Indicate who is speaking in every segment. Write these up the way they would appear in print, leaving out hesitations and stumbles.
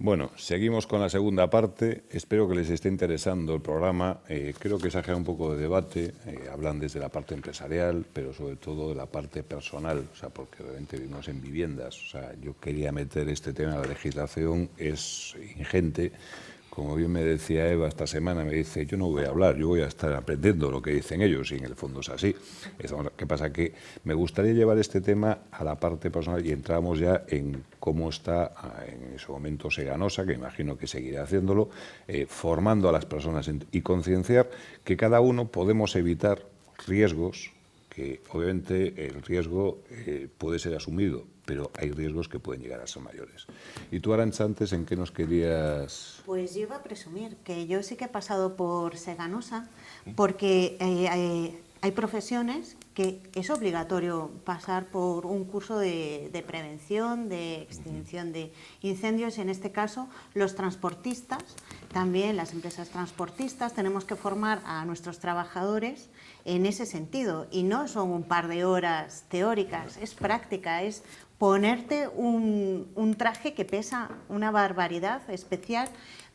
Speaker 1: Bueno, seguimos con la segunda parte. Espero que les esté interesando el programa. Creo que se ha generado un poco de debate. Hablan desde la parte empresarial, pero sobre todo de la parte personal. O sea, porque realmente vivimos en viviendas. O sea, yo quería meter este tema en la legislación. Es ingente. Como bien me decía Eva esta semana, me dice, yo no voy a hablar, yo voy a estar aprendiendo lo que dicen ellos, y en el fondo es así. ¿Qué pasa? Que me gustaría llevar este tema a la parte personal y entramos ya en cómo está en ese momento Seganosa, que imagino que seguirá haciéndolo, formando a las personas y concienciar que cada uno podemos evitar riesgos, que obviamente el riesgo puede ser asumido, pero hay riesgos que pueden llegar a ser mayores. Y tú, Arantxa, antes, ¿en qué nos querías...?
Speaker 2: Pues yo iba a presumir que yo sí que he pasado por Seganosa, porque hay profesiones que es obligatorio pasar por un curso de prevención, de extinción de incendios. En este caso, los transportistas, también las empresas transportistas, tenemos que formar a nuestros trabajadores en ese sentido. Y no son un par de horas teóricas, es práctica, es ponerte un traje que pesa una barbaridad especial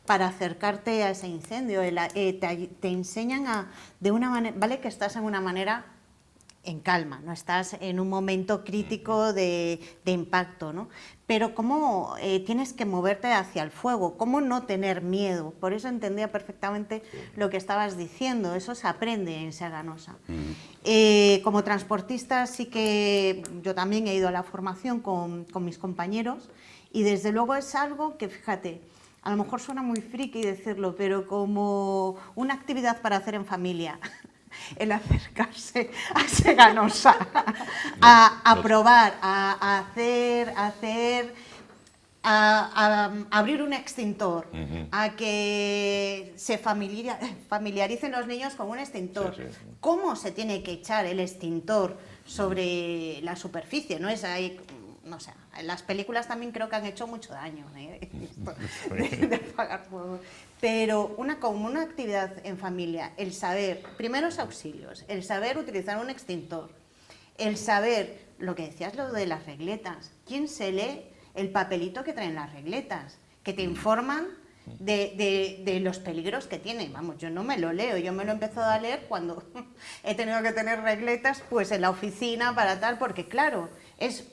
Speaker 2: para acercarte a ese incendio. Te enseñan de una manera, vale que estás en una manera en calma, no estás en un momento crítico de impacto, ¿no? Pero cómo tienes que moverte hacia el fuego, cómo no tener miedo. Por eso entendía perfectamente lo que estabas diciendo, eso se aprende en Seganosa. Como transportista sí que yo también he ido a la formación con mis compañeros, y desde luego es algo que, fíjate, a lo mejor suena muy friki decirlo, pero como una actividad para hacer en familia, el acercarse a Seganosa, a probar, a abrir un extintor, a que se familiaricen los niños con un extintor. ¿Cómo se tiene que echar el extintor sobre la superficie? No es ahí, no sé, en las películas también creo que han hecho mucho daño, de apagar fuego. Pero como una actividad en familia, el saber primeros auxilios, el saber utilizar un extintor, el saber, lo que decías, lo de las regletas, ¿quién se lee el papelito que traen las regletas? Que te informan de los peligros que tienen. Vamos, yo no me lo leo, yo me lo he empezado a leer cuando he tenido que tener regletas pues en la oficina para tal, porque claro, es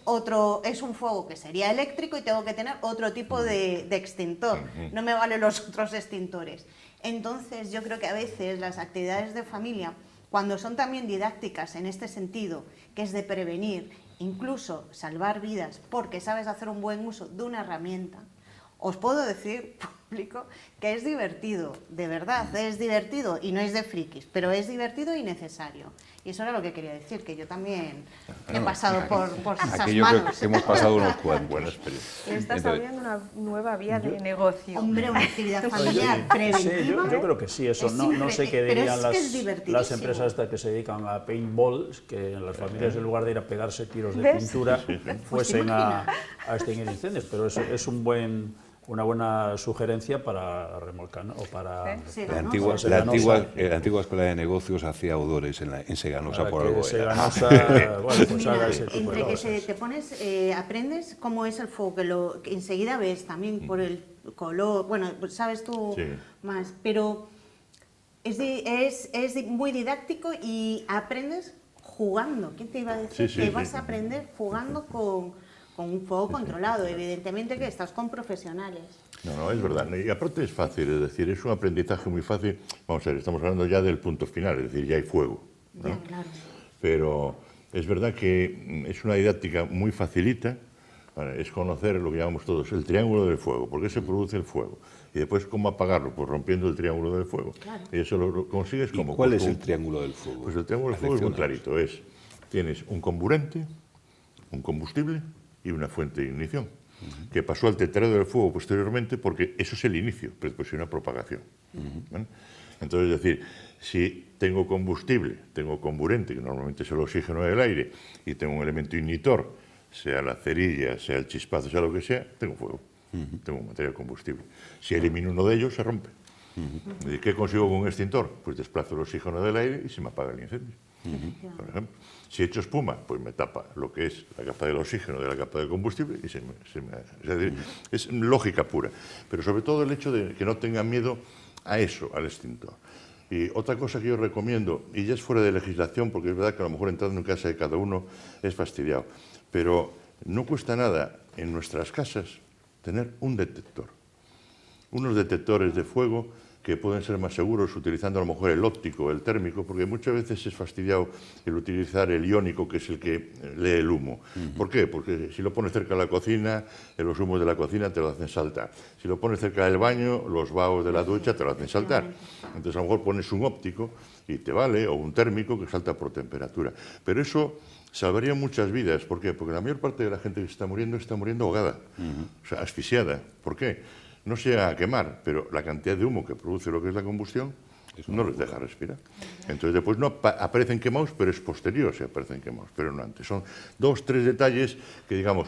Speaker 2: un fuego que sería eléctrico y tengo que tener otro tipo de extintor, no me valen los otros extintores. Entonces yo creo que a veces las actividades de familia, cuando son también didácticas en este sentido, que es de prevenir, incluso salvar vidas, porque sabes hacer un buen uso de una herramienta, os puedo decir, público, que es divertido, de verdad, es divertido y no es de frikis, pero es divertido y necesario. Y eso era lo que quería decir, que yo también he pasado por esas
Speaker 1: aquí yo
Speaker 2: manos.
Speaker 1: creo que hemos pasado unos cuantos.
Speaker 3: Buena experiencia.
Speaker 4: Estás abriendo una nueva vía de negocio.
Speaker 2: Hombre, una actividad familiar preventiva.
Speaker 3: Sí, yo creo que sí, eso. No sé qué dirían las empresas estas que se dedican a paintball, que en las familias, en lugar de ir a pegarse tiros de pintura, fuesen a extinguir incendios. Pero es una buena sugerencia para remolcar, ¿no? O para
Speaker 1: la antigua escuela de negocios hacía odores en Seganosa por algo.
Speaker 3: Seganosa, bueno, pues haga ese tipo de cosas.
Speaker 2: Entre que te pones, aprendes cómo es el fuego, que enseguida ves también por el color, bueno, pues sabes tú más, pero es muy didáctico y aprendes jugando. ¿Quién te iba a decir que vas a aprender jugando con un fuego controlado? Evidentemente que estás con profesionales.
Speaker 5: No, es verdad. Y aparte es fácil, es decir, es un aprendizaje muy fácil. Vamos a ver, estamos hablando ya del punto final, es decir, ya hay fuego, ¿no?
Speaker 2: Ya, claro.
Speaker 5: Pero es verdad que es una didáctica muy facilita, ¿vale? Es conocer lo que llamamos todos el triángulo del fuego, por qué se produce el fuego. Y después, ¿cómo apagarlo? Pues rompiendo el triángulo del fuego. Claro. Y eso lo consigues como...
Speaker 1: ¿Cuál es el triángulo del fuego?
Speaker 5: Pues el triángulo del fuego es muy clarito. Tienes un comburente, un combustible y una fuente de ignición, que pasó al tetrado del fuego posteriormente, porque eso es el inicio, pero después hay una propagación. ¿Vale? Entonces, es decir, si tengo combustible, tengo comburente, que normalmente es el oxígeno del aire, y tengo un elemento ignitor, sea la cerilla, sea el chispazo, sea lo que sea, tengo fuego, tengo un material combustible. Si elimino uno de ellos, se rompe. ¿Y qué consigo con un extintor? Pues desplazo el oxígeno del aire y se me apaga el incendio. por ejemplo. Si echo espuma, pues me tapa lo que es la capa del oxígeno de la capa del combustible y es decir, es lógica pura. Pero sobre todo el hecho de que no tengan miedo a eso, al extintor. Y otra cosa que yo recomiendo, y ya es fuera de legislación, porque es verdad que a lo mejor entrando en casa de cada uno es fastidiado, pero no cuesta nada en nuestras casas tener un detector. Unos detectores de fuego que pueden ser más seguros utilizando a lo mejor el óptico, el térmico, porque muchas veces es fastidiado el utilizar el iónico, que es el que lee el humo. ¿Por qué? Porque si lo pones cerca de la cocina, los humos de la cocina te lo hacen saltar. Si lo pones cerca del baño, los vaos de la ducha te lo hacen saltar. Entonces a lo mejor pones un óptico y te vale, o un térmico que salta por temperatura. Pero eso salvaría muchas vidas. ¿Por qué? Porque la mayor parte de la gente que está muriendo ahogada, o sea, asfixiada. ¿Por qué? No se llega a quemar, pero la cantidad de humo que produce lo que es la combustión no les deja respirar. Entonces después no aparecen quemados, pero es posterior si aparecen quemados, pero no antes. Son 2, 3 detalles que, digamos,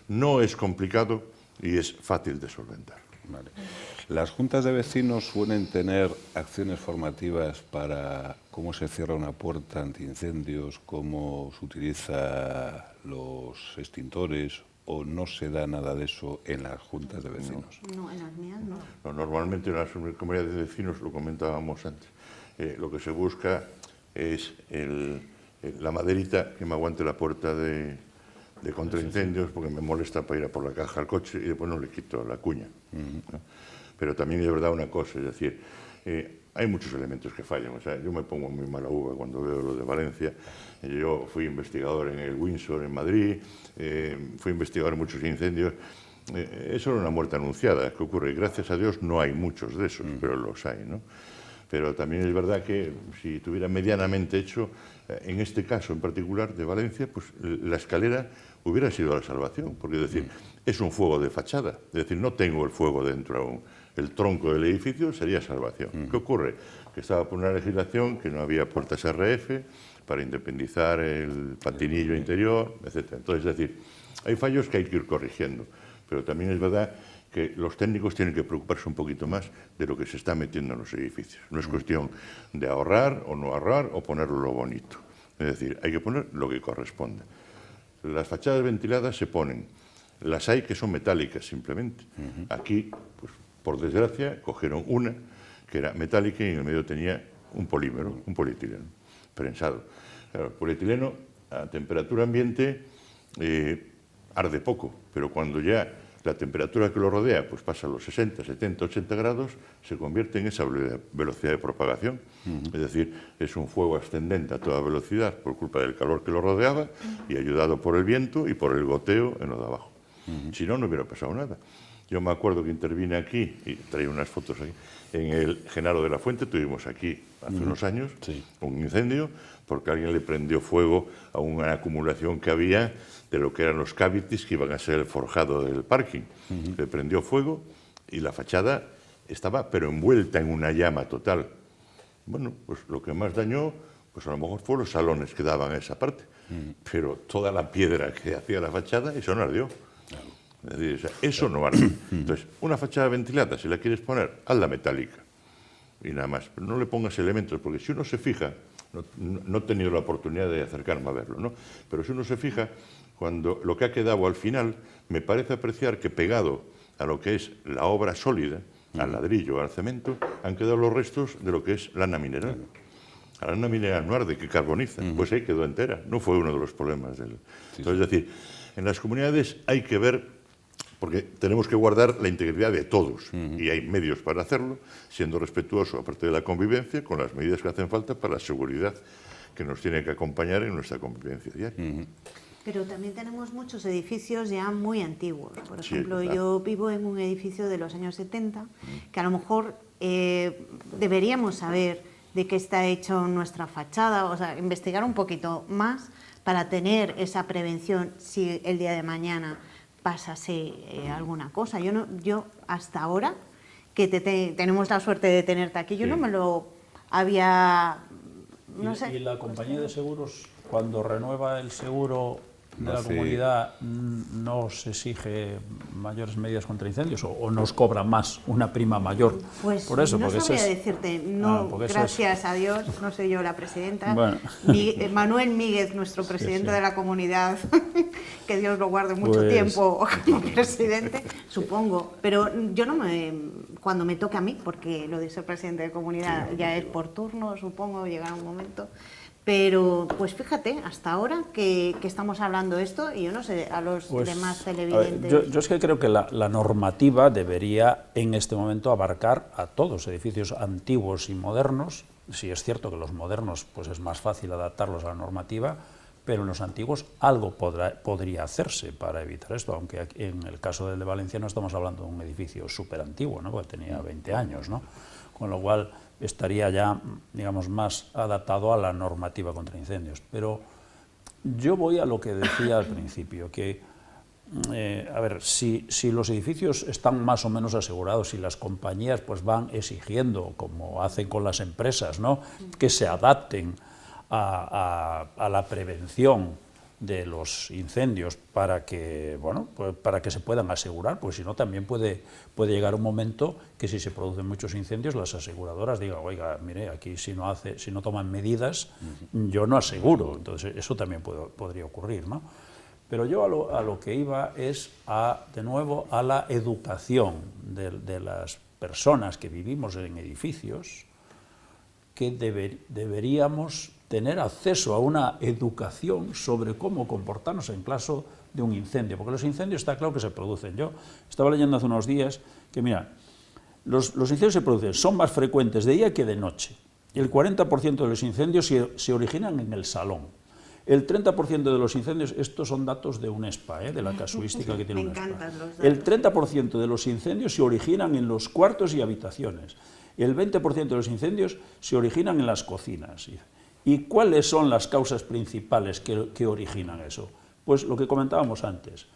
Speaker 5: no es complicado y es fácil de solventar.
Speaker 1: Vale. Las juntas de vecinos suelen tener acciones formativas para cómo se cierra una puerta antiincendios, cómo se utiliza los extintores, ¿o no se da nada de eso en las juntas de vecinos?
Speaker 2: No, en las mías no.
Speaker 5: No, normalmente en las comunidades de vecinos, lo comentábamos antes, lo que se busca es la maderita que me aguante la puerta de contraincendios, porque me molesta para ir a por la caja al coche y después no le quito la cuña. ¿No? Pero también es verdad una cosa, es decir, hay muchos elementos que fallan. O sea, yo me pongo muy mala uva cuando veo lo de Valencia. Yo fui investigador en el Windsor, en Madrid, fui investigador en muchos incendios. Eso era una muerte anunciada. ¿Qué ocurre? Gracias a Dios no hay muchos de esos, pero los hay, ¿no? Pero también es verdad que si estuviera medianamente hecho, en este caso en particular de Valencia, pues la escalera hubiera sido la salvación, porque es decir, es un fuego de fachada, es decir, no tengo el fuego dentro aún. El tronco del edificio sería salvación. ¿Qué ocurre? Que estaba por una legislación que no había puertas RF para independizar el patinillo interior, etc. Entonces, es decir, hay fallos que hay que ir corrigiendo, pero también es verdad que los técnicos tienen que preocuparse un poquito más de lo que se está metiendo en los edificios. No es cuestión de ahorrar o no ahorrar o ponerlo lo bonito. Es decir, hay que poner lo que corresponde. Las fachadas ventiladas se ponen. Las hay que son metálicas, simplemente. Aquí, pues, por desgracia, cogieron una que era metálica y en el medio tenía un polímero, un polietileno, prensado. Claro, el polietileno a temperatura ambiente arde poco, pero cuando ya la temperatura que lo rodea pues pasa a los 60, 70, 80 grados, se convierte en esa velocidad de propagación. Es decir, es un fuego ascendente a toda velocidad por culpa del calor que lo rodeaba y ayudado por el viento y por el goteo en lo de abajo. Si no, no hubiera pasado nada. Yo me acuerdo que intervine aquí, y traía unas fotos aquí, en el Genaro de la Fuente, tuvimos aquí hace unos años un incendio, porque alguien le prendió fuego a una acumulación que había de lo que eran los cavities que iban a ser el forjado del parking. Le prendió fuego y la fachada estaba, pero envuelta en una llama total. Bueno, pues lo que más dañó, pues a lo mejor fueron los salones que daban a esa parte, pero toda la piedra que hacía la fachada, eso no ardió. Es decir, o sea, eso no arde. Entonces, una fachada ventilada, si la quieres poner, hazla metálica. Y nada más. Pero no le pongas elementos, porque si uno se fija, no he tenido la oportunidad de acercarme a verlo, ¿no? Pero si uno se fija, cuando lo que ha quedado al final, me parece apreciar que pegado a lo que es la obra sólida, al ladrillo, al cemento, han quedado los restos de lo que es lana mineral. La lana mineral no arde, que carboniza. Pues ahí quedó entera. No fue uno de los problemas del... Entonces, es decir, en las comunidades hay que ver, porque tenemos que guardar la integridad de todos y hay medios para hacerlo, siendo respetuoso, aparte de la convivencia, con las medidas que hacen falta para la seguridad que nos tiene que acompañar en nuestra convivencia diaria.
Speaker 2: Pero también tenemos muchos edificios ya muy antiguos. Por ejemplo, yo vivo en un edificio de los años 70, que a lo mejor deberíamos saber de qué está hecho nuestra fachada, o sea, investigar un poquito más para tener esa prevención si el día de mañana pasase alguna cosa. Yo hasta ahora, que tenemos la suerte de tenerte aquí, yo no me lo había... No sé.
Speaker 3: ¿Y la compañía de seguros, cuando renueva el seguro, de la comunidad no se exige mayores medidas contra incendios o nos cobra más una prima mayor.
Speaker 2: Pues
Speaker 3: por eso,
Speaker 2: no
Speaker 3: porque
Speaker 2: sabría decirte, no, gracias a Dios, no soy yo la presidenta.
Speaker 3: Bueno.
Speaker 2: Manuel Míguez, nuestro presidente de la comunidad, que Dios lo guarde mucho tiempo como presidente, supongo. Pero yo no cuando me toque a mí, porque lo de ser presidente de comunidad ya es por turno, supongo, llegará un momento. Pero, pues fíjate, hasta ahora que estamos hablando esto, y yo no sé, a los demás televidentes...
Speaker 3: Yo es que creo que la normativa debería en este momento abarcar a todos, edificios antiguos y modernos. Sí es cierto que los modernos pues es más fácil adaptarlos a la normativa, pero en los antiguos algo podría hacerse para evitar esto, aunque en el caso del de Valencia no estamos hablando de un edificio súper antiguo, ¿no? Porque tenía 20 años, ¿no? Con lo cual estaría ya, digamos, más adaptado a la normativa contra incendios. Pero yo voy a lo que decía al principio, que, a ver, si los edificios están más o menos asegurados y las compañías pues van exigiendo, como hacen con las empresas, ¿no?, que se adapten a la prevención de los incendios para que, bueno, pues para que se puedan asegurar, pues si no también puede llegar un momento que si se producen muchos incendios las aseguradoras digan, oiga, mire, aquí si no toman medidas, yo no aseguro. Entonces eso también podría ocurrir, ¿no? Pero yo a lo que iba es de nuevo a la educación de las personas que vivimos en edificios, que deberíamos tener acceso a una educación sobre cómo comportarnos en caso de un incendio, porque los incendios está claro que se producen. Yo estaba leyendo hace unos días que, mira, los incendios se producen, son más frecuentes de día que de noche. El 40% de los incendios se originan en el salón. El 30% de los incendios, estos son datos de UNESPA, de la casuística que tiene UNESPA. El 30% de los incendios se originan en los cuartos y habitaciones. El 20% de los incendios se originan en las cocinas. ¿Y cuáles son las causas principales que originan eso? Pues lo que comentábamos antes,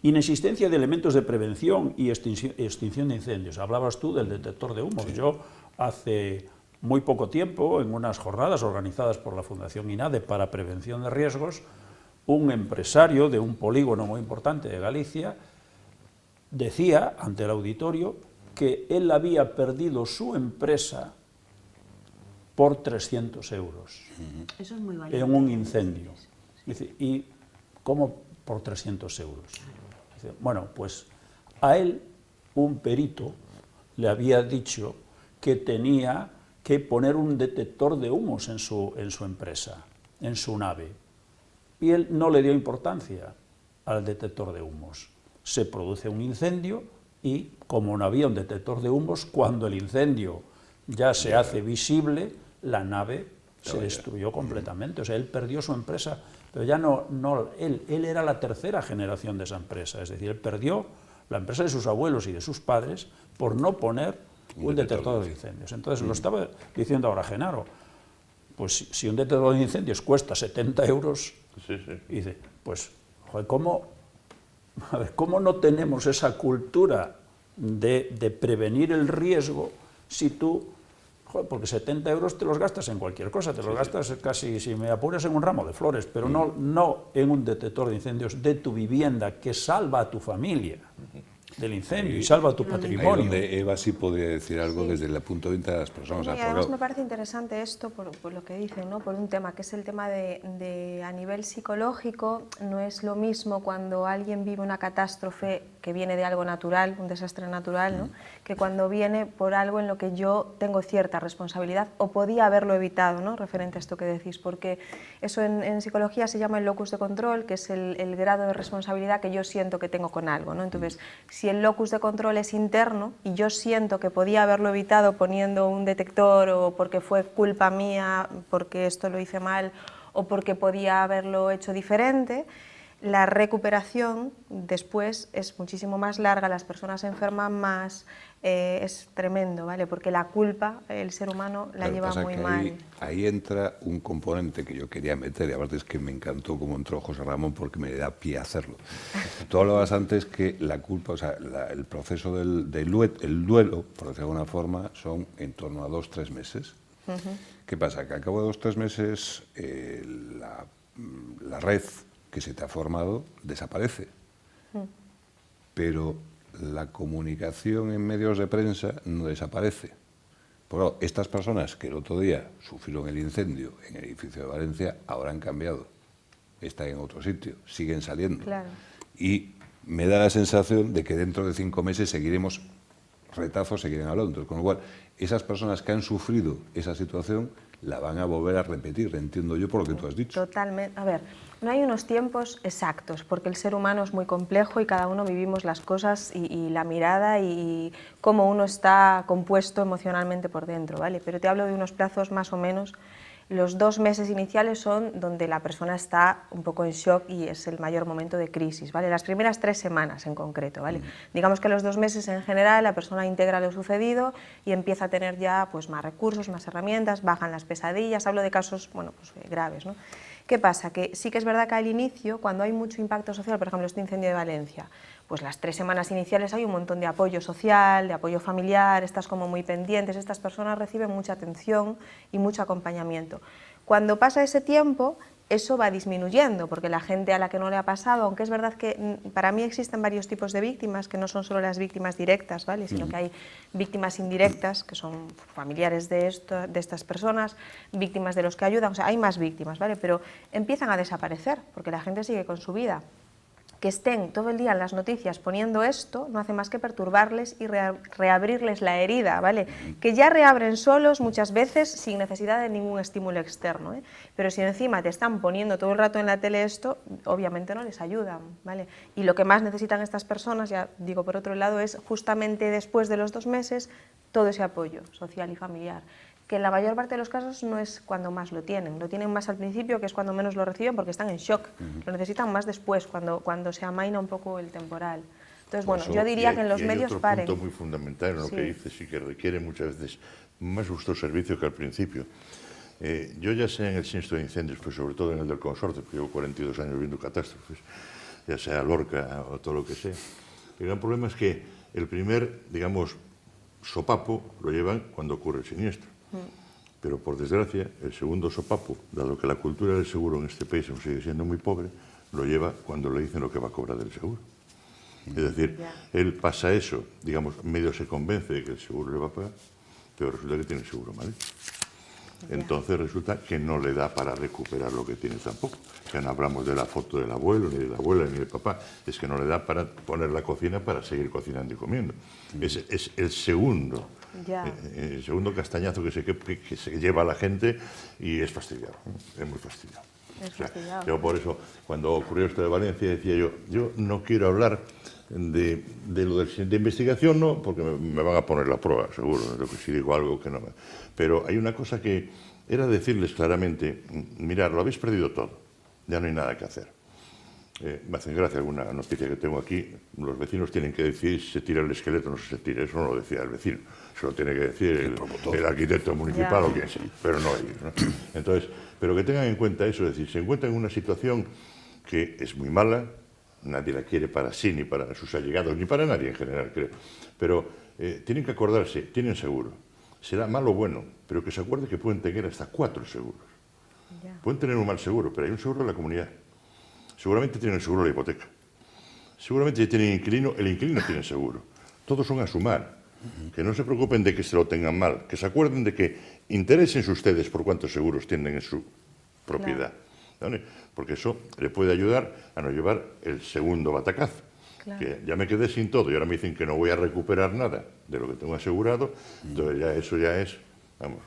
Speaker 3: inexistencia de elementos de prevención y extinción de incendios. Hablabas tú del detector de humos. Sí. Yo hace muy poco tiempo, en unas jornadas organizadas por la Fundación INADE para prevención de riesgos, un empresario de un polígono muy importante de Galicia decía ante el auditorio que él había perdido su empresa por 300 euros.
Speaker 2: Eso es muy valiente.
Speaker 3: En un incendio. Dice, ¿y cómo por 300 euros? Dice, bueno, pues a él un perito le había dicho que tenía que poner un detector de humos en su empresa, en su nave. Y él no le dio importancia al detector de humos. Se produce un incendio y, como no había un detector de humos, cuando el incendio ya se hace visible, la nave se destruyó completamente. O sea, él perdió su empresa, pero ya él era la tercera generación de esa empresa. Es decir, él perdió la empresa de sus abuelos y de sus padres por no poner un detector de incendios. Entonces, lo estaba diciendo ahora Genaro, pues si un detector de incendios cuesta 70 euros, dice, pues, joder, ¿cómo no tenemos esa cultura de prevenir el riesgo si tú, joder, porque 70 euros te los gastas en cualquier cosa, te los gastas casi, si me apuras, en un ramo de flores, pero no en un detector de incendios de tu vivienda que salva a tu familia del incendio y salva tu patrimonio.
Speaker 1: Ahí donde Eva sí podría decir algo desde el punto de vista de las personas.
Speaker 4: Y además me parece interesante esto por lo que dicen, ¿no? Por un tema que es el tema de a nivel psicológico, no es lo mismo cuando alguien vive una catástrofe que viene de algo natural, un desastre natural, ¿no? Que cuando viene por algo en lo que yo tengo cierta responsabilidad o podía haberlo evitado, ¿no? Referente a esto que decís, porque eso en psicología se llama el locus de control, que es el grado de responsabilidad que yo siento que tengo con algo, ¿no? Entonces, si el locus de control es interno y yo siento que podía haberlo evitado poniendo un detector o porque fue culpa mía, porque esto lo hice mal o porque podía haberlo hecho diferente, la recuperación después es muchísimo más larga, las personas se enferman más, es tremendo, ¿vale? Porque la culpa el ser humano la lleva muy mal.
Speaker 1: Ahí entra un componente que yo quería meter, y aparte es que me encantó cómo entró José Ramón porque me da pie a hacerlo. Tú hablabas antes que la culpa, o sea, el proceso el duelo, por decirlo de alguna forma, son en torno a 2 o 3 meses. ¿Qué pasa? Que al cabo de 2 o 3 meses la red que se te ha formado desaparece. Pero la comunicación en medios de prensa no desaparece. Porque estas personas que el otro día sufrieron el incendio en el edificio de Valencia, ahora han cambiado. Están en otro sitio, siguen saliendo.
Speaker 4: Claro.
Speaker 1: Y me da la sensación de que dentro de 5 meses seguiremos retazos, seguirán hablando. Con lo cual, esas personas que han sufrido esa situación la van a volver a repetir, entiendo yo por lo que tú has dicho.
Speaker 4: Totalmente. A ver, no hay unos tiempos exactos, porque el ser humano es muy complejo y cada uno vivimos las cosas y la mirada y cómo uno está compuesto emocionalmente por dentro, ¿vale? Pero te hablo de unos plazos más o menos. Los 2 meses iniciales son donde la persona está un poco en shock y es el mayor momento de crisis, ¿vale? Las primeras 3 semanas en concreto, ¿vale? Digamos que los 2 meses en general la persona integra lo sucedido y empieza a tener ya pues, más recursos, más herramientas, bajan las pesadillas, hablo de casos bueno, pues, graves, ¿no? ¿Qué pasa? Que sí que es verdad que al inicio, cuando hay mucho impacto social, por ejemplo, este incendio de Valencia, pues las 3 semanas iniciales hay un montón de apoyo social, de apoyo familiar, estás como muy pendientes, estas personas reciben mucha atención y mucho acompañamiento. Cuando pasa ese tiempo, eso va disminuyendo, porque la gente a la que no le ha pasado, aunque es verdad que para mí existen varios tipos de víctimas, que no son solo las víctimas directas, ¿vale? Sino que hay víctimas indirectas, que son familiares de estas personas, víctimas de los que ayudan, o sea, hay más víctimas, ¿vale? Pero empiezan a desaparecer, porque la gente sigue con su vida. Que estén todo el día en las noticias poniendo esto no hace más que perturbarles y reabrirles la herida, ¿vale? Que ya reabren solos muchas veces sin necesidad de ningún estímulo externo, ¿eh? Pero si encima te están poniendo todo el rato en la tele esto, obviamente no les ayudan, ¿vale? Y lo que más necesitan estas personas, ya digo por otro lado, es justamente después de los 2 meses todo ese apoyo social y familiar, que en la mayor parte de los casos no es cuando más lo tienen más al principio, que es cuando menos lo reciben porque están en shock, lo necesitan más después, cuando se amaina un poco el temporal. Entonces, bueno, yo diría que en los medios paren.
Speaker 5: Hay otro punto muy fundamental en lo que dices y que requiere muchas veces más gusto servicio que al principio. Yo ya sé en el sinistro de incendios, pues sobre todo en el del consorcio, porque llevo 42 años viendo catástrofes, ya sea Lorca o todo lo que sea. El gran problema es que el primer, digamos, sopapo lo llevan cuando ocurre el siniestro. Pero por desgracia, el segundo sopapo, dado que la cultura del seguro en este país sigue siendo muy pobre, lo lleva cuando le dicen lo que va a cobrar del seguro. Es decir, él pasa eso, digamos, medio se convence de que el seguro le va a pagar, pero resulta que tiene el seguro mal hecho. Entonces resulta que no le da para recuperar lo que tiene tampoco. Ya no hablamos de la foto del abuelo, ni de la abuela, ni del papá. Es que no le da para poner la cocina para seguir cocinando y comiendo. Es el segundo. El segundo castañazo que se lleva a la gente y es fastidiado, es muy fastidiado. Yo por eso, cuando ocurrió esto de Valencia, decía yo no quiero hablar de lo de investigación, no, porque me van a poner la prueba, seguro, de lo que si digo algo que no. Pero hay una cosa que era decirles claramente, mirad, lo habéis perdido todo, ya no hay nada que hacer. Me hace gracia alguna noticia que tengo aquí, los vecinos tienen que decidir si se tira el esqueleto o no se tira, eso no lo decía el vecino, eso lo tiene que decir el arquitecto municipal o quien sea, pero no ellos, ¿no? Entonces, pero que tengan en cuenta eso, es decir, se encuentran en una situación que es muy mala, nadie la quiere para sí, ni para sus allegados, ni para nadie en general, creo, pero tienen que acordarse, tienen seguro, será malo o bueno, pero que se acuerde que pueden tener hasta 4 seguros. Pueden tener un mal seguro, pero hay un seguro de la comunidad. Seguramente tienen seguro la hipoteca. Seguramente si tienen inquilino, el inquilino tiene seguro. Todos son a sumar. Que no se preocupen de que se lo tengan mal. Que se acuerden de que interésense ustedes por cuántos seguros tienen en su propiedad. ¿Vale? Porque eso le puede ayudar a no llevar el segundo batacazo. Que ya me quedé sin todo y ahora me dicen que no voy a recuperar nada de lo que tengo asegurado. Entonces ya eso ya es, vamos,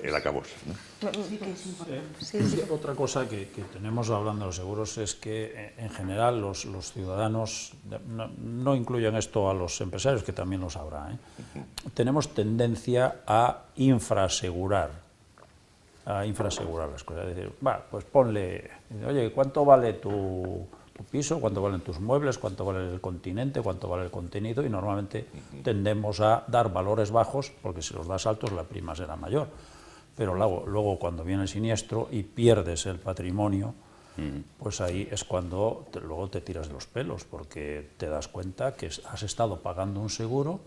Speaker 5: el acabose, ¿no?
Speaker 2: Sí que es importante.
Speaker 3: Otra cosa que tenemos hablando de los seguros es que en general los ciudadanos, no incluyen esto a los empresarios, que también los habrá, tenemos tendencia a infrasegurar las cosas. Es decir, pues ponle, oye, ¿cuánto vale tu piso? ¿Cuánto valen tus muebles? ¿Cuánto vale el continente? ¿Cuánto vale el contenido? Y normalmente tendemos a dar valores bajos, porque si los das altos la prima será mayor. Pero luego cuando viene el siniestro y pierdes el patrimonio, pues ahí es cuando luego te tiras de los pelos, porque te das cuenta que has estado pagando un seguro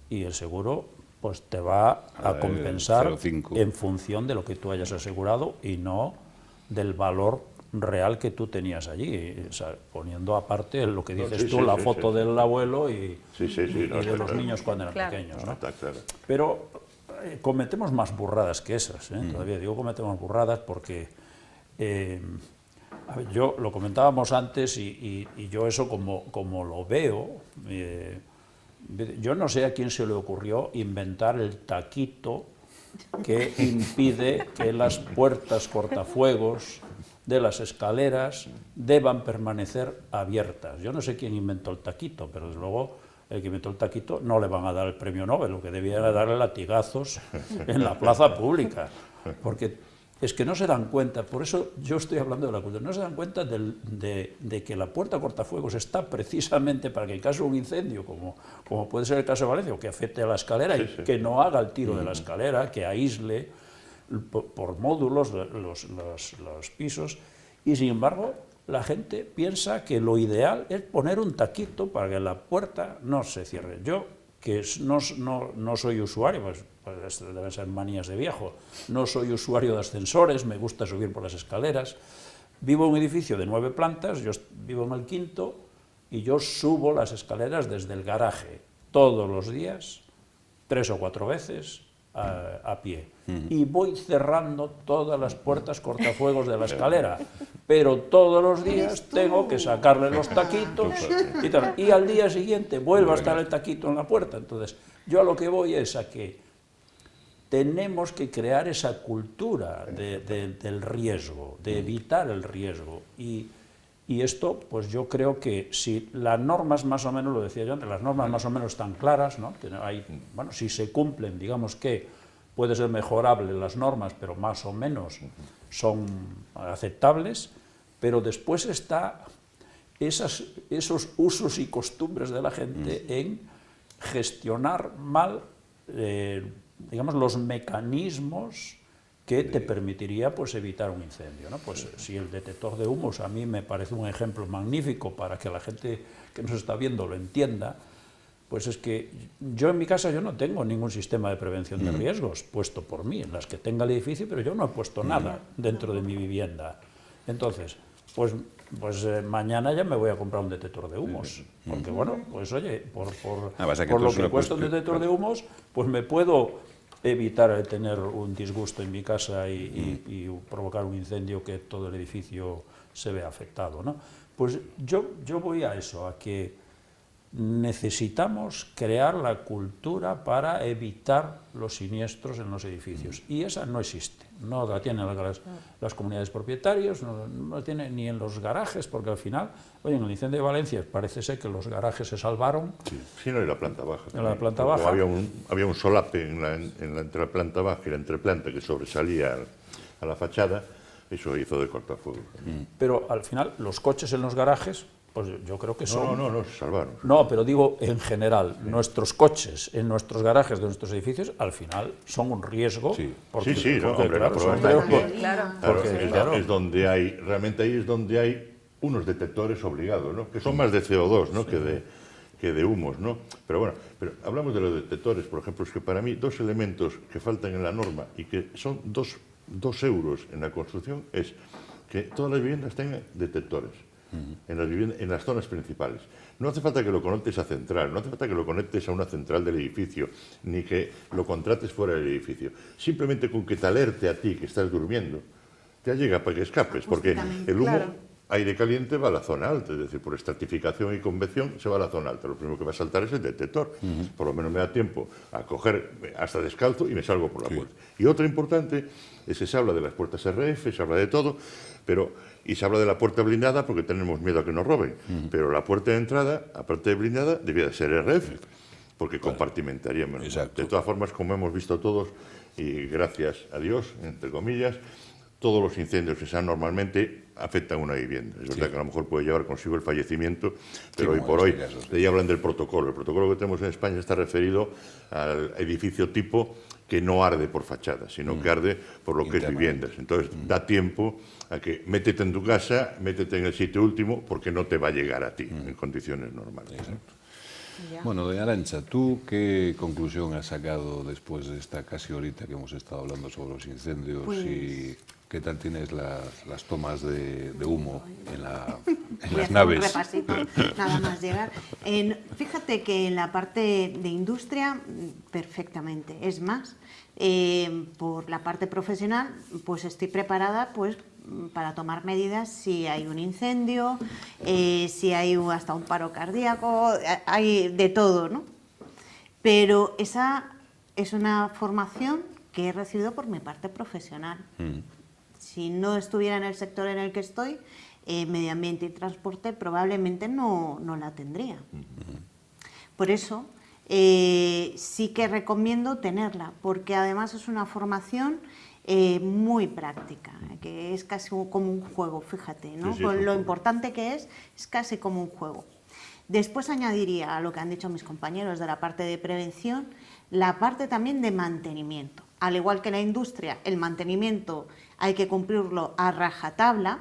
Speaker 3: y el seguro pues te va a compensar en función de lo que tú hayas asegurado y no del valor real que tú tenías allí, o sea, poniendo aparte lo que dices
Speaker 5: sí,
Speaker 3: tú,
Speaker 5: sí,
Speaker 3: la
Speaker 5: sí,
Speaker 3: foto
Speaker 5: sí.
Speaker 3: del abuelo y
Speaker 5: No,
Speaker 3: de los
Speaker 5: claro.
Speaker 3: niños cuando eran
Speaker 4: Claro.
Speaker 3: pequeños, ¿no?
Speaker 5: Está claro.
Speaker 3: Pero cometemos más burradas que esas, ¿eh? Todavía digo cometemos burradas porque, a ver, yo lo comentábamos antes y yo eso como lo veo, yo no sé a quién se le ocurrió inventar el taquito que impide que las puertas cortafuegos de las escaleras deban permanecer abiertas. Yo no sé quién inventó el taquito, pero desde luego el que inventó el taquito no le van a dar el premio Nobel, lo que debía era darle latigazos en la plaza pública, porque es que no se dan cuenta, por eso yo estoy hablando de la cultura, no se dan cuenta de que la puerta cortafuegos está precisamente para que en caso de un incendio, como puede ser el caso de Valencia, o que afecte a la escalera y que no haga el tiro de la escalera, que aísle por módulos los pisos, y sin embargo la gente piensa que lo ideal es poner un taquito para que la puerta no se cierre. Yo, que no soy usuario, pues deben ser manías de viejo, no soy usuario de ascensores, me gusta subir por las escaleras, vivo en un edificio de 9 plantas, yo vivo en el 5.º y yo subo las escaleras desde el garaje todos los días, 3 o 4 veces, a pie. Y voy cerrando todas las puertas cortafuegos de la escalera, pero todos los días tengo que sacarle los taquitos y tal. Y al día siguiente vuelve a estar el taquito en la puerta. Entonces, yo a lo que voy es a que tenemos que crear esa cultura del riesgo, de evitar el riesgo. Y esto, pues yo creo que si las normas más o menos, lo decía yo antes, las normas más o menos están claras, ¿no? Bueno, si se cumplen, digamos que puede ser mejorable las normas, pero más o menos son aceptables, pero después está esos usos y costumbres de la gente en gestionar mal, digamos, los mecanismos que te permitiría pues, evitar un incendio, ¿no? Pues si el detector de humos a mí me parece un ejemplo magnífico para que la gente que nos está viendo lo entienda, pues es que yo en mi casa yo no tengo ningún sistema de prevención de riesgos puesto por mí, en las que tenga el edificio, pero yo no he puesto nada dentro de mi vivienda. Entonces, pues mañana ya me voy a comprar un detector de humos, porque bueno, pues oye, por lo que cuesta un detector de humos, pues me puedo evitar tener un disgusto en mi casa y provocar un incendio que todo el edificio se vea afectado, ¿no? Pues yo voy a eso, a que necesitamos crear la cultura para evitar los siniestros en los edificios, y esa no existe, no la tienen las comunidades propietarios, no la tienen ni en los garajes, porque al final, oye, en el incendio de Valencia parece ser que los garajes se salvaron.
Speaker 5: Sí, no, y la planta baja.
Speaker 3: En la planta baja.
Speaker 5: Había un solape entre la planta baja y la entreplanta que sobresalía a la fachada, eso hizo de cortafuegos.
Speaker 3: Pero al final, los coches en los garajes, pues yo creo que son...
Speaker 5: No, se salvaron.
Speaker 3: No, pero digo en general, nuestros coches en nuestros garajes de nuestros edificios al final son un riesgo.
Speaker 5: Sí,
Speaker 3: porque,
Speaker 5: hombre,
Speaker 3: claro,
Speaker 5: son
Speaker 3: claro.
Speaker 5: es donde hay, realmente ahí es donde hay unos detectores obligados, ¿no? Que son más de CO2, ¿no? que de humos, ¿no? Pero bueno, hablamos de los detectores, por ejemplo, es que para mí 2 elementos que faltan en la norma y que son 2 euros en la construcción es que todas las viviendas tengan detectores. En las zonas principales. No hace falta que lo conectes a central, no hace falta que lo conectes a una central del edificio, ni que lo contrates fuera del edificio. Simplemente con que te alerte a ti que estás durmiendo, te llega para que escapes, porque el humo, aire caliente, va a la zona alta, es decir, por estratificación y convección se va a la zona alta. Lo primero que va a saltar es el detector. Por lo menos me da tiempo a coger hasta descalzo y me salgo por la puerta. Y otra importante es que se habla de las puertas RF, se habla de todo, y se habla de la puerta blindada porque tenemos miedo a que nos roben. Pero la puerta de entrada, aparte de blindada, debía de ser RF, porque compartimentaría menos.
Speaker 1: Exacto.
Speaker 5: De todas formas, como hemos visto todos, y gracias a Dios, entre comillas, todos los incendios que se dan normalmente afectan a una vivienda. Es verdad que a lo mejor puede llevar consigo el fallecimiento, pero hoy por hoy, de ahí hablan del protocolo. El protocolo que tenemos en España está referido al edificio tipo que no arde por fachada, sino que arde por lo que es viviendas. Entonces, da tiempo a que métete en tu casa, métete en el sitio último, porque no te va a llegar a ti en condiciones normales.
Speaker 4: Ya.
Speaker 1: Bueno, doña Arantxa, ¿tú qué conclusión has sacado después de esta casi horita que hemos estado hablando sobre los incendios?
Speaker 2: Pues...
Speaker 1: ¿Y qué tal tienes las tomas de humo en
Speaker 2: Voy a
Speaker 1: las
Speaker 2: hacer
Speaker 1: naves?
Speaker 2: un repasito, nada más llegar. Fíjate que en la parte de industria, perfectamente. Es más, por la parte profesional, pues estoy preparada pues para tomar medidas si hay un incendio, si hay hasta un paro cardíaco, hay de todo, ¿no? Pero esa es una formación que he recibido por mi parte profesional. Si no estuviera en el sector en el que estoy, medio ambiente y transporte, probablemente no la tendría. Por eso, sí que recomiendo tenerla, porque además es una formación muy práctica, que es casi como un juego, fíjate, ¿no?
Speaker 5: Sí,
Speaker 2: Con lo importante que es casi como un juego. Después añadiría a lo que han dicho mis compañeros de la parte de prevención, la parte también de mantenimiento. Al igual que la industria, el mantenimiento hay que cumplirlo a rajatabla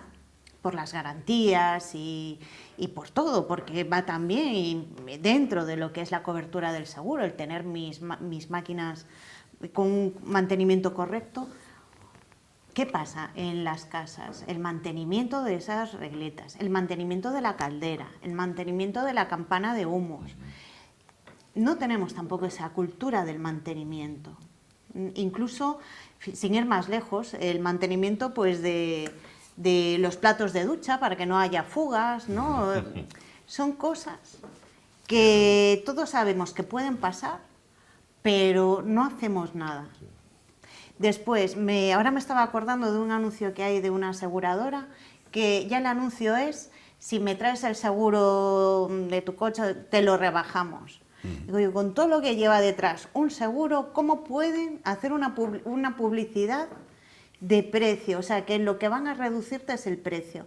Speaker 2: por las garantías y por todo, porque va también dentro de lo que es la cobertura del seguro, el tener mis máquinas con un mantenimiento correcto. ¿Qué pasa en las casas? El mantenimiento de esas regletas, el mantenimiento de la caldera, el mantenimiento de la campana de humos. No tenemos tampoco esa cultura del mantenimiento. Incluso, sin ir más lejos, el mantenimiento pues de los platos de ducha para que no haya fugas, ¿no? Son cosas que todos sabemos que pueden pasar, pero no hacemos nada. Después, ahora me estaba acordando de un anuncio que hay de una aseguradora, que ya el anuncio es, si me traes el seguro de tu coche, te lo rebajamos. Digo yo, con todo lo que lleva detrás un seguro, ¿cómo pueden hacer una publicidad de precio? O sea, que lo que van a reducirte es el precio.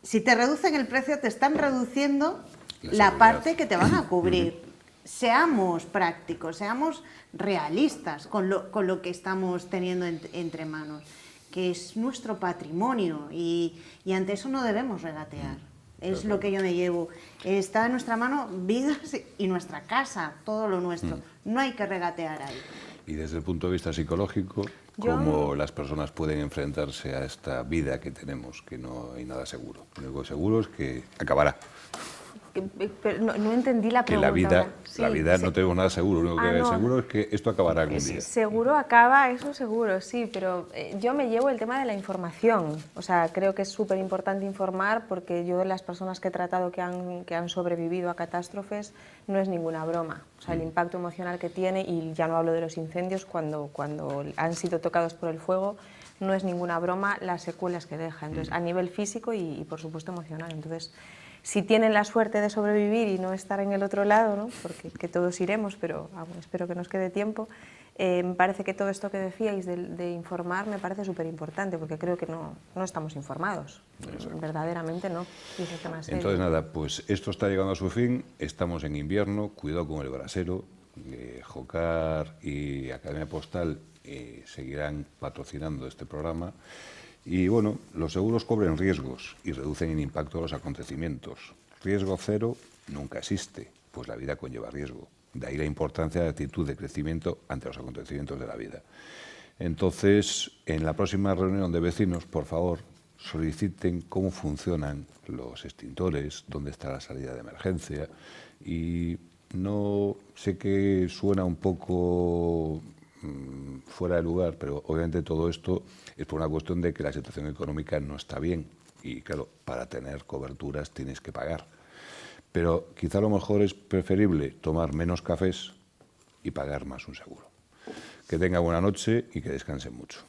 Speaker 2: Si te reducen el precio, te están reduciendo la parte que te van a cubrir. Seamos prácticos, seamos realistas con lo que estamos teniendo entre manos, que es nuestro patrimonio y ante eso no debemos regatear. Es lo que yo me llevo. Está en nuestra mano vidas y nuestra casa, todo lo nuestro. No hay que regatear ahí.
Speaker 1: Y desde el punto de vista psicológico, ¿cómo las personas pueden enfrentarse a esta vida que tenemos, que no hay nada seguro? Lo único seguro es que acabará.
Speaker 4: Pero no entendí la
Speaker 1: Que
Speaker 4: pregunta.
Speaker 1: la vida no tenemos nada seguro, lo único que hay seguro es que esto acabará algún día.
Speaker 4: Seguro acaba, eso seguro, sí, pero yo me llevo el tema de la información. O sea, creo que es súper importante informar porque yo de las personas que he tratado que han sobrevivido a catástrofes no es ninguna broma. O sea, el impacto emocional que tiene, y ya no hablo de los incendios, cuando han sido tocados por el fuego, no es ninguna broma las secuelas que deja. Entonces, a nivel físico y por supuesto emocional. Entonces, si tienen la suerte de sobrevivir y no estar en el otro lado, ¿no? Porque que todos iremos, pero espero que nos quede tiempo, me parece que todo esto que decíais de informar me parece súper importante, porque creo que no estamos informados. Exacto. Verdaderamente no.
Speaker 1: Entonces nada, pues esto está llegando a su fin, estamos en invierno, cuidado con el brasero, Jocar y Academia Postal seguirán patrocinando este programa. Y bueno, los seguros cubren riesgos y reducen el impacto de los acontecimientos. Riesgo cero nunca existe, pues la vida conlleva riesgo. De ahí la importancia de la actitud de crecimiento ante los acontecimientos de la vida. Entonces, en la próxima reunión de vecinos, por favor, soliciten cómo funcionan los extintores, dónde está la salida de emergencia. Y no sé que suena un poco fuera de lugar, pero obviamente todo esto es por una cuestión de que la situación económica no está bien y claro, para tener coberturas tienes que pagar. Pero quizá lo mejor es preferible tomar menos cafés y pagar más un seguro. Que tenga buena noche y que descansen mucho.